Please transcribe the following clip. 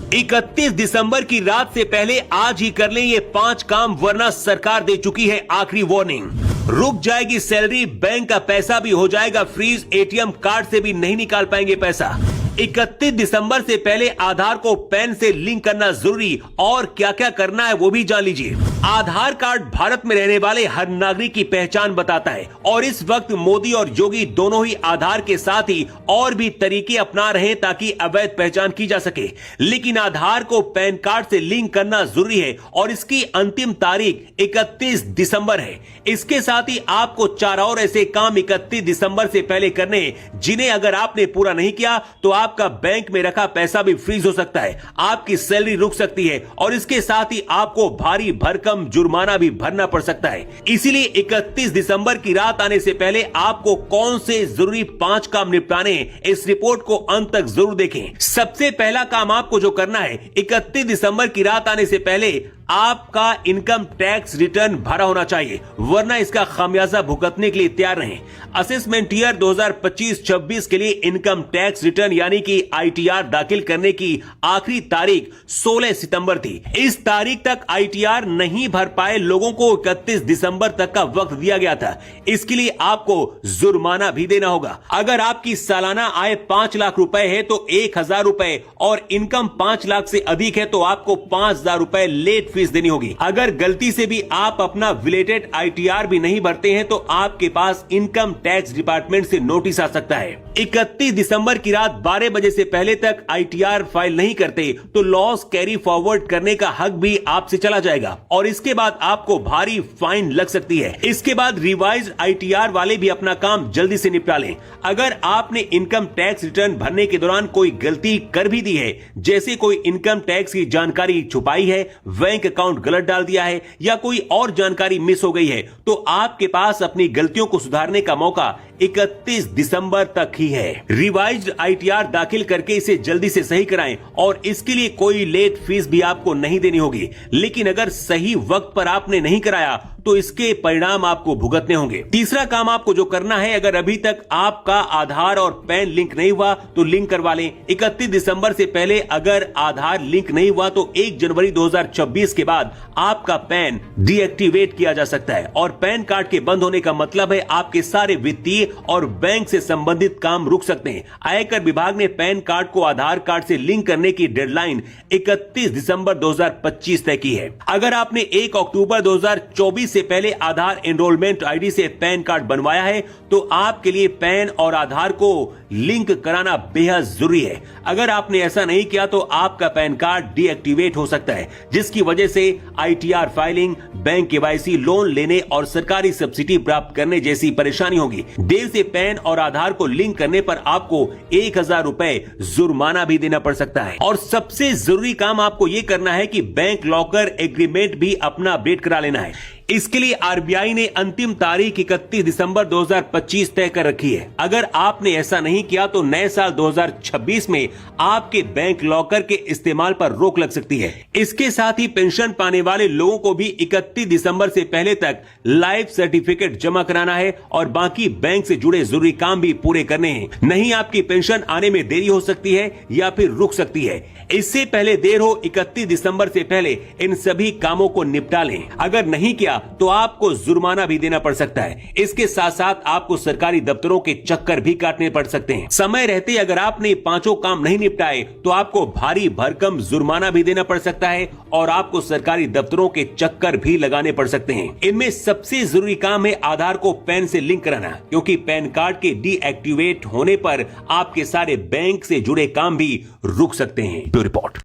31 दिसंबर की रात से पहले आज ही कर लें ये 5 काम, वरना सरकार दे चुकी है आखिरी वार्निंग। रुक जाएगी सैलरी, बैंक का पैसा भी हो जाएगा फ्रीज, एटीएम कार्ड से भी नहीं निकाल पाएंगे पैसा। 31 दिसंबर से पहले आधार को पैन से लिंक करना जरूरी, और क्या क्या करना है वो भी जान लीजिए। आधार कार्ड भारत में रहने वाले हर नागरिक की पहचान बताता है, और इस वक्त मोदी और योगी दोनों ही आधार के साथ ही और भी तरीके अपना रहे हैं ताकि अवैध पहचान की जा सके। लेकिन आधार को पैन कार्ड से लिंक करना जरूरी है, और इसकी अंतिम तारीख 31 दिसंबर है। इसके साथ ही आपको 4 और ऐसे काम 31 दिसंबर से पहले करने हैं, जिन्हें अगर आपने पूरा नहीं किया तो आपका बैंक में रखा पैसा भी फ्रीज हो सकता है, आपकी सैलरी रुक सकती है, और इसके साथ ही आपको भारी भरकम जुर्माना भी भरना पड़ सकता है। इसीलिए 31 दिसंबर की रात आने से पहले आपको कौन से जरूरी 5 काम निपटाने हैं, इस रिपोर्ट को अंत तक जरूर देखें। सबसे पहला काम आपको जो करना है, 31 दिसंबर की रात आने से पहले आपका इनकम टैक्स रिटर्न भरा होना चाहिए, वरना इसका खामियाजा भुगतने के लिए तैयार रहें। असेसमेंट ईयर 2025-26 के लिए इनकम टैक्स रिटर्न यानी कि ITR दाखिल करने की आखिरी तारीख 16 सितंबर थी। इस तारीख तक ITR नहीं भर पाए लोगों को 31 दिसंबर तक का वक्त दिया गया था। इसके लिए आपको जुर्माना भी देना होगा। अगर आपकी सालाना आय 5 लाख रुपए है तो 1000 रुपए, और इनकम 5 लाख से अधिक है तो आपको 5000 रुपए लेट फीस देनी होगी। अगर गलती से भी आप अपना रिलेटेड ITR भी नहीं भरते हैं तो आपके पास इनकम टैक्स डिपार्टमेंट से नोटिस आ सकता है। 31 दिसंबर की रात 12 बजे से पहले तक ITR फाइल नहीं करते तो लॉस कैरी फॉरवर्ड करने का हक भी आपसे चला जाएगा, और इसके बाद आपको भारी फाइन लग सकती है। इसके बाद रिवाइज्ड ITR वाले भी अपना काम जल्दी से निपटा लें। अगर आपने इनकम टैक्स रिटर्न भरने के दौरान कोई गलती कर भी दी है, जैसे कोई इनकम टैक्स की जानकारी छुपाई है, बैंक अकाउंट गलत डाल दिया है, या कोई और जानकारी मिस हो गई है, तो आपके पास अपनी गलतियों को सुधारने का मौका 31 दिसंबर तक ही है। रिवाइज्ड ITR दाखिल करके इसे जल्दी से सही कराएं, और इसके लिए कोई लेट फीस भी आपको नहीं देनी होगी। लेकिन अगर सही वक्त पर आपने नहीं कराया तो इसके परिणाम आपको भुगतने होंगे। तीसरा काम आपको जो करना है, अगर अभी तक आपका आधार और पैन लिंक नहीं हुआ तो लिंक करवा लें। 31 दिसंबर से पहले अगर आधार लिंक नहीं हुआ तो 1 जनवरी 2026 के बाद आपका पैन डीएक्टिवेट किया जा सकता है, और पैन कार्ड के बंद होने का मतलब है आपके सारे वित्तीय और बैंक से संबंधित काम रुक सकते हैं। आयकर विभाग ने पैन कार्ड को आधार कार्ड से लिंक करने की डेडलाइन 31 दिसंबर 2025 तय की है। अगर आपने 1 अक्टूबर 2024 से पहले आधार एनरोलमेंट आईडी से पैन कार्ड बनवाया है तो आपके लिए पैन और आधार को लिंक कराना बेहद जरूरी है। अगर आपने ऐसा नहीं किया तो आपका पैन कार्ड डीएक्टिवेट हो सकता है, जिसकी वजह से ITR filing, bank KYC, loan लेने और सरकारी सब्सिडी प्राप्त करने जैसी परेशानी होगी। देर से पैन और आधार को लिंक करने पर आपको 1000 रुपए जुर्माना भी देना पड़ सकता है। और सबसे जरूरी काम आपको यह करना है कि बैंक लॉकर एग्रीमेंट भी अपना अपडेट करा लेना है। इसके लिए RBI ने अंतिम तारीख 31 दिसंबर 2025 तय कर रखी है। अगर आपने ऐसा नहीं किया तो नए साल 2026 में आपके बैंक लॉकर के इस्तेमाल पर रोक लग सकती है। इसके साथ ही पेंशन पाने वाले लोगों को भी 31 दिसंबर से पहले तक लाइफ सर्टिफिकेट जमा कराना है, और बाकी बैंक से जुड़े जरूरी काम भी पूरे करने हैं। नहीं आपकी पेंशन आने में देरी हो सकती है या फिर रुक सकती है। इससे पहले देर हो 31 दिसंबर से पहले इन सभी कामों को निपटा लें। अगर नहीं किया तो आपको जुर्माना भी देना पड़ सकता है। इसके साथ साथ आपको सरकारी दफ्तरों के चक्कर भी काटने पड़ सकते हैं। समय रहते अगर आपने 5 काम नहीं निपटाए तो आपको भारी भरकम जुर्माना भी देना पड़ सकता है, और आपको सरकारी दफ्तरों के चक्कर भी लगाने पड़ सकते हैं। इनमें सबसे जरूरी काम है आधार को पैन से लिंक कराना, क्योंकि पैन कार्ड के डीएक्टिवेट होने पर आपके सारे बैंक से जुड़े काम भी रुक सकते हैं। रिपोर्ट।